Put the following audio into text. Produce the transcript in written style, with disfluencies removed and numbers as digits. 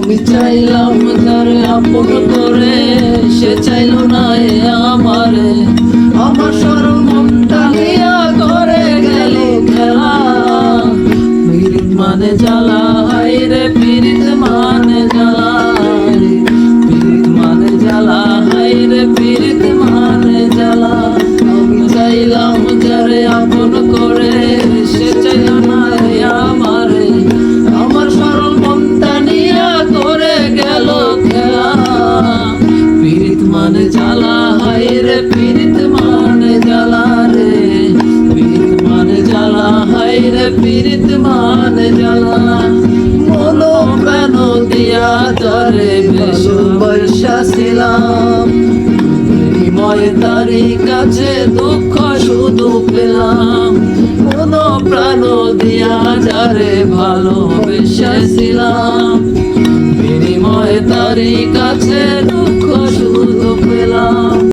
আমি চাইলাম যারে আপন করে, সে চাইলো না এ আমারে। আমার সরল মনটা নিয়া করে গেল খেলা। পীড়িত মানে জ্বালা, হায় রে পীড়িত মানে জ্বালা। পীড়িত মানে জ্বালা, হায় রে পীড়িত মানে জ্বালা। আমি চাইলাম যারে আপন করে, সে চাইলো না এ আমারে। আমার সরল মনটা নিয়া করে গেল খেলা। পীড়িত মানে জ্বালা, হায় রে পীড়িত মানে জ্বালা রে। পীড়িত মানে জ্বালা, হায় রে পীড়িত মানে জ্বালা। মন প্রাণ দিয়া যারে ভালোবাসিলাম, বিনিময়ে তারি কাছে দুঃখ শুধু পেলাম। মন প্রাণ দিয়া যারে ভালোবেসেছিলাম, বিনিময়ে তারি কাছে দুঃখ শুধু পেলাম।